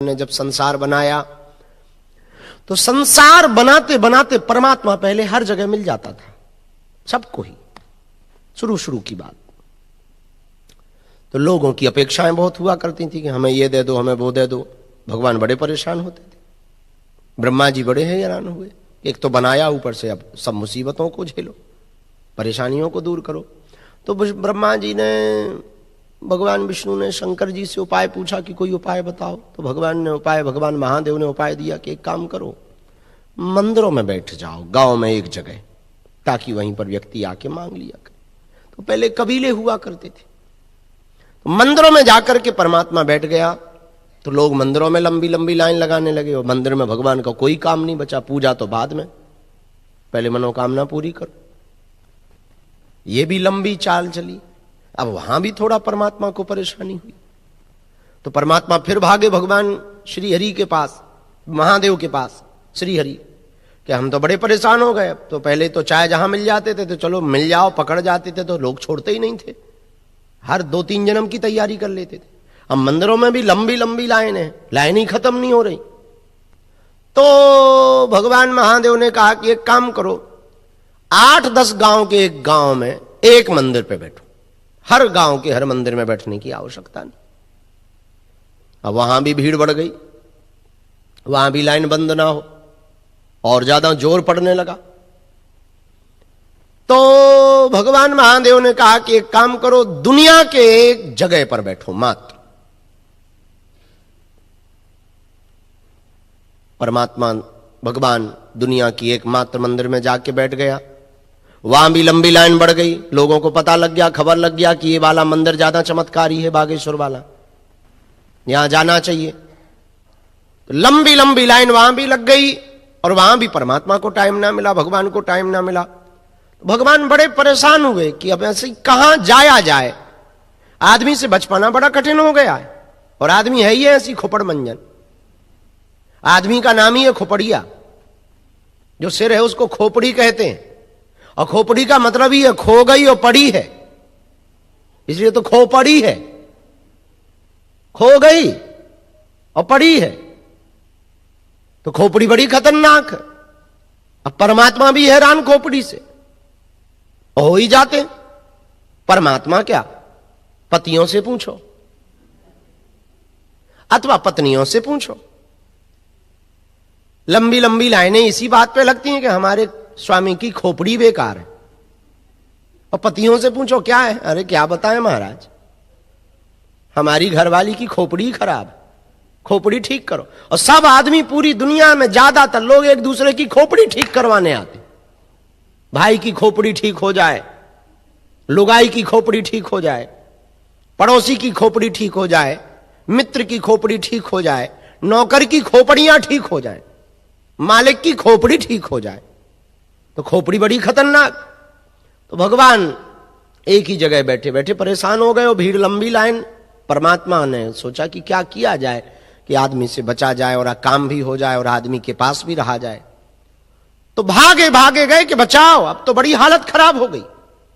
ने जब संसार बनाया तो संसार बनाते बनाते परमात्मा पहले हर जगह मिल जाता था, सबको ही। शुरू की बात तो लोगों की अपेक्षाएं बहुत हुआ करती थी कि हमें ये दे दो, हमें वो दे दो। भगवान बड़े परेशान होते थे, ब्रह्मा जी बड़े हैरान हुए। एक तो बनाया, ऊपर से अब सब मुसीबतों को झेलो, परेशानियों को दूर करो। तो ब्रह्मा जी ने, भगवान विष्णु ने शंकर जी से उपाय पूछा कि कोई उपाय बताओ। तो भगवान महादेव ने उपाय दिया कि एक काम करो, मंदिरों में बैठ जाओ, गांव में एक जगह, ताकि वहीं पर व्यक्ति आके मांग लिया करे। तो पहले कबीले हुआ करते थे, तो मंदिरों में जाकर के परमात्मा बैठ गया। तो लोग मंदिरों में लंबी लंबी लाइन लगाने लगे और मंदिर में भगवान का कोई काम नहीं बचा। पूजा तो बाद में, पहले मनोकामना पूरी करो। ये भी लंबी चाल चली। अब वहां भी थोड़ा परमात्मा को परेशानी हुई, तो परमात्मा फिर भागे भगवान श्री हरि के पास, महादेव के पास। श्री हरि कि हम तो बड़े परेशान हो गए। अब तो पहले तो चाहे जहां मिल जाते थे तो चलो मिल जाओ, पकड़ जाते थे तो लोग छोड़ते ही नहीं थे, हर 2-3 जन्म की तैयारी कर लेते थे। अब मंदिरों में भी लंबी लंबी लाइन है, लाइन ही खत्म नहीं हो रही। तो भगवान महादेव ने कहा कि एक काम करो, 8-10 गांव के एक गांव में एक मंदिर पे बैठो। हर गांव के हर मंदिर में बैठने की आवश्यकता नहीं। अब वहां भी भीड़ बढ़ गई, वहां भी लाइन बंद ना हो, और ज्यादा जोर पड़ने लगा। तो भगवान महादेव ने कहा कि एक काम करो, दुनिया के एक जगह पर बैठो मात्र। परमात्मा भगवान दुनिया की एकमात्र मंदिर में जाके बैठ गया। वहां भी लंबी लाइन बढ़ गई, लोगों को पता लग गया, खबर लग गया कि ये वाला मंदिर ज्यादा चमत्कारी है, बागेश्वर वाला, यहां जाना चाहिए। तो लंबी लंबी लाइन वहां भी लग गई, और वहां भी परमात्मा को टाइम ना मिला, भगवान को टाइम ना मिला। तो भगवान बड़े परेशान हुए कि अब ऐसे कहां जाया जाए। आदमी से बच पाना बड़ा कठिन हो गया है, और आदमी है ही ऐसी खोपड़ मंजन। आदमी का नाम ही है खोपड़िया, जो सिर है उसको खोपड़ी कहते हैं, और खोपड़ी का मतलब ही है खो गई और पड़ी है, इसलिए तो खोपड़ी है, खो गई और पड़ी है। तो खोपड़ी बड़ी खतरनाक है। अब परमात्मा भी हैरान खोपड़ी से, हो ही जाते। परमात्मा क्या, पतियों से पूछो अथवा पत्नियों से पूछो। लंबी लंबी लाइनें इसी बात पे लगती हैं कि हमारे स्वामी की खोपड़ी बेकार है। और पतियों से पूछो क्या है, अरे क्या बताएं महाराज, हमारी घरवाली की खोपड़ी खराब है, खोपड़ी ठीक करो। और सब आदमी पूरी दुनिया में ज्यादातर लोग एक दूसरे की खोपड़ी ठीक करवाने आते। भाई की खोपड़ी ठीक हो जाए, लुगाई की खोपड़ी ठीक हो जाए, पड़ोसी की खोपड़ी ठीक हो जाए, मित्र की खोपड़ी ठीक हो जाए, नौकर की खोपड़ियां ठीक हो जाए, मालिक की खोपड़ी ठीक हो जाए। तो खोपड़ी बड़ी खतरनाक। तो भगवान एक ही जगह बैठे बैठे परेशान हो गए, और भीड़ लंबी लाइन। परमात्मा ने सोचा कि क्या किया जाए कि आदमी से बचा जाए और काम भी हो जाए और आदमी के पास भी रहा जाए। तो भागे भागे गए कि बचाओ, अब तो बड़ी हालत खराब हो गई।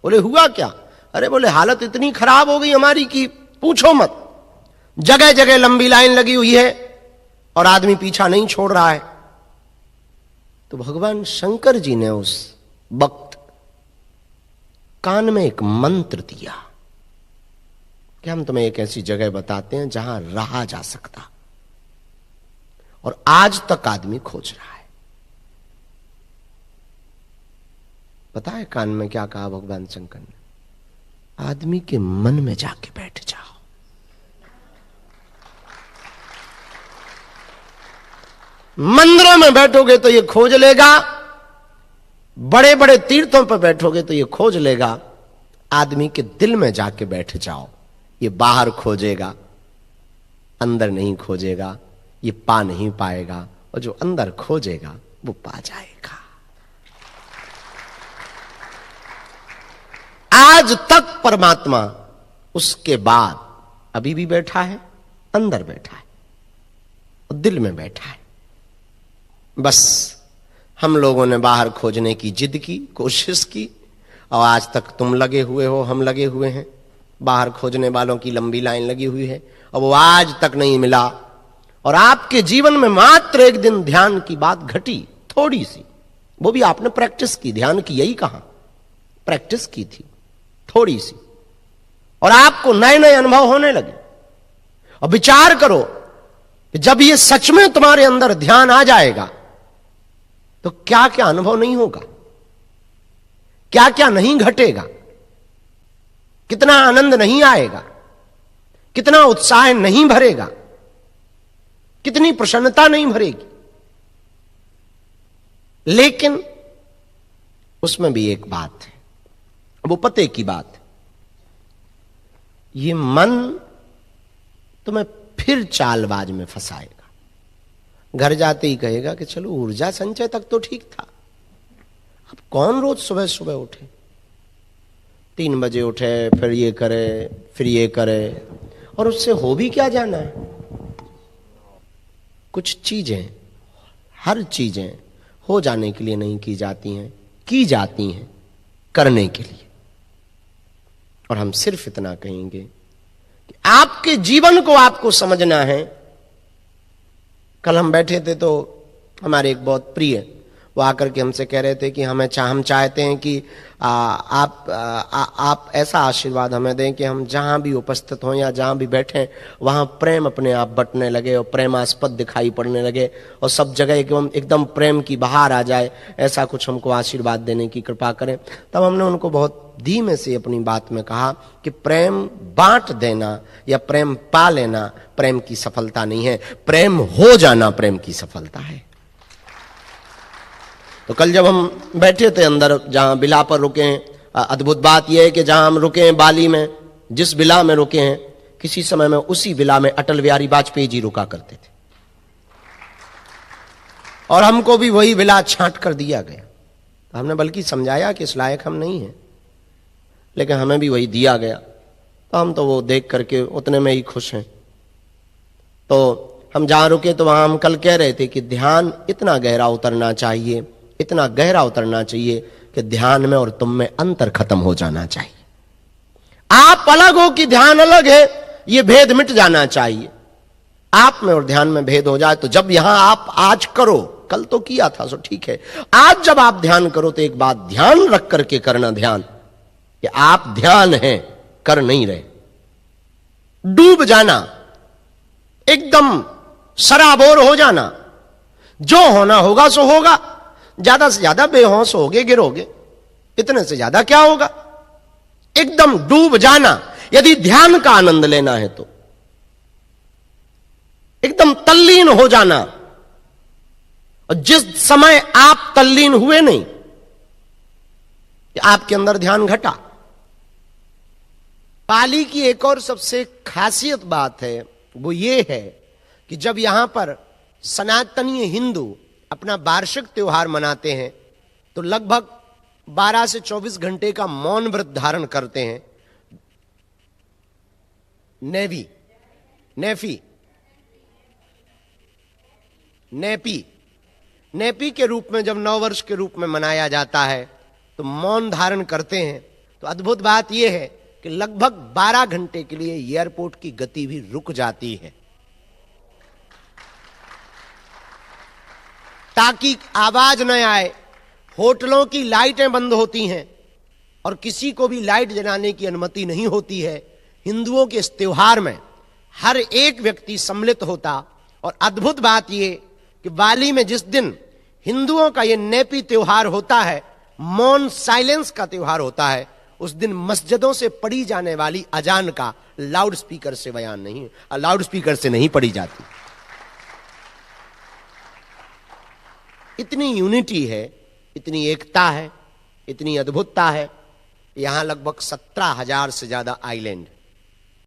बोले हुआ क्या? अरे बोले हालत इतनी खराब हो गई हमारी कि पूछो मत। जगह जगह लंबी लाइन लगी हुई है और आदमी पीछा नहीं छोड़ रहा है। तो भगवान शंकर जी ने उस वक्त कान में एक मंत्र दिया कि हम तुम्हें एक ऐसी जगह बताते हैं जहां रहा जा सकता, और आज तक आदमी खोज रहा है। पता है कान में क्या कहा भगवान शंकर ने? आदमी के मन में जाके बैठ जाओ। मंदिरों में बैठोगे तो ये खोज लेगा, बड़े बड़े तीर्थों पर बैठोगे तो ये खोज लेगा। आदमी के दिल में जाके बैठ जाओ, ये बाहर खोजेगा, अंदर नहीं खोजेगा, ये पा नहीं पाएगा, और जो अंदर खोजेगा वो पा जाएगा। आज तक परमात्मा उसके बाद अभी भी बैठा है, अंदर बैठा है और दिल में बैठा है। बस हम लोगों ने बाहर खोजने की जिद की, कोशिश की, और आज तक तुम लगे हुए हो, हम लगे हुए हैं। बाहर खोजने वालों की लंबी लाइन लगी हुई है, और वो आज तक नहीं मिला। और आपके जीवन में मात्र एक दिन ध्यान की बात घटी, थोड़ी सी, वो भी आपने प्रैक्टिस की, ध्यान की, यही कहा, प्रैक्टिस की थी थोड़ी सी, और आपको नए नए अनुभव होने लगे। और विचार करो कि जब ये सच में तुम्हारे अंदर ध्यान आ जाएगा तो क्या क्या अनुभव नहीं होगा, क्या क्या नहीं घटेगा, कितना आनंद नहीं आएगा, कितना उत्साह नहीं भरेगा, कितनी प्रसन्नता नहीं भरेगी। लेकिन उसमें भी एक बात है, वो पते की बात है, ये मन तुम्हें फिर चालबाज में फंसाएगा। घर जाते ही कहेगा कि चलो ऊर्जा संचय तक तो ठीक था, अब कौन रोज सुबह सुबह उठे, 3 बजे उठे, फिर ये करे फिर ये करे, और उससे हो भी क्या जाना है। कुछ चीजें, हर चीजें हो जाने के लिए नहीं की जाती हैं, की जाती हैं करने के लिए। और हम सिर्फ इतना कहेंगे कि आपके जीवन को आपको समझना है। कल हम बैठे थे तो हमारे एक बहुत प्रिय वो आकर के हमसे कह रहे थे कि हम चाहते हैं कि आप ऐसा आशीर्वाद हमें दें कि हम जहां भी उपस्थित हों या जहां भी बैठें वहां प्रेम अपने आप बटने लगे और प्रेमास्पद दिखाई पड़ने लगे और सब जगह एकदम प्रेम की बहार आ जाए, ऐसा कुछ हमको आशीर्वाद देने की कृपा करें। तब हमने उनको बहुत धीमे से अपनी बात में कहा कि प्रेम बांट देना या प्रेम पा लेना प्रेम की सफलता नहीं है, प्रेम हो जाना प्रेम की सफलता है। तो कल जब हम बैठे थे अंदर जहां बिला पर रुके हैं, अद्भुत बात यह है कि जहां हम रुके हैं बाली में, जिस बिला में रुके हैं, किसी समय में उसी बिला में अटल बिहारी वाजपेयी जी रुका करते थे और हमको भी वही बिला छांट कर दिया गया। तो हमने बल्कि समझाया कि इस लायक हम नहीं हैं, लेकिन हमें भी वही दिया गया, तो हम तो वो देख करके उतने में ही खुश हैं। तो हम जहां रुके तो वहां हम कल कह रहे थे कि ध्यान इतना गहरा उतरना चाहिए, इतना गहरा उतरना चाहिए कि ध्यान में और तुम में अंतर खत्म हो जाना चाहिए। आप अलग हो कि ध्यान अलग है, यह भेद मिट जाना चाहिए। आप में और ध्यान में भेद हो जाए तो जब यहां आप आज करो, कल तो किया था सो ठीक है, आज जब आप ध्यान करो तो एक बात ध्यान रख करके करना, ध्यान कि आप ध्यान हैं, कर नहीं रहे। डूब जाना, एकदम सराबोर हो जाना, जो होना होगा सो होगा, ज्यादा से ज्यादा बेहोश होगे, गिरोगे, इतने से ज्यादा क्या होगा। एकदम डूब जाना, यदि ध्यान का आनंद लेना है तो एकदम तल्लीन हो जाना। और जिस समय आप तल्लीन हुए नहीं, आपके अंदर ध्यान घटा। पाली की एक और सबसे खासियत बात है, वो ये है कि जब यहां पर सनातनीय हिंदू अपना वार्षिक त्योहार मनाते हैं तो लगभग 12 से 24 घंटे का मौन व्रत धारण करते हैं। नेपी के रूप में जब नववर्ष के रूप में मनाया जाता है तो मौन धारण करते हैं। तो अद्भुत बात यह है कि लगभग 12 घंटे के लिए एयरपोर्ट की गति भी रुक जाती है ताकि आवाज न आए। होटलों की लाइटें बंद होती हैं और किसी को भी लाइट जलाने की अनुमति नहीं होती है। हिंदुओं के इस त्योहार में हर एक व्यक्ति सम्मिलित होता। और अद्भुत बात यह कि बाली में जिस दिन हिंदुओं का यह नेपी त्योहार होता है, मौन साइलेंस का त्योहार होता है, उस दिन मस्जिदों से पढ़ी जाने वाली अजान का लाउड स्पीकर से बयान नहीं, लाउड स्पीकर से नहीं पढ़ी जाती। इतनी यूनिटी है, इतनी एकता है, इतनी अद्भुतता है। यहां लगभग 17,000 से ज्यादा आइलैंड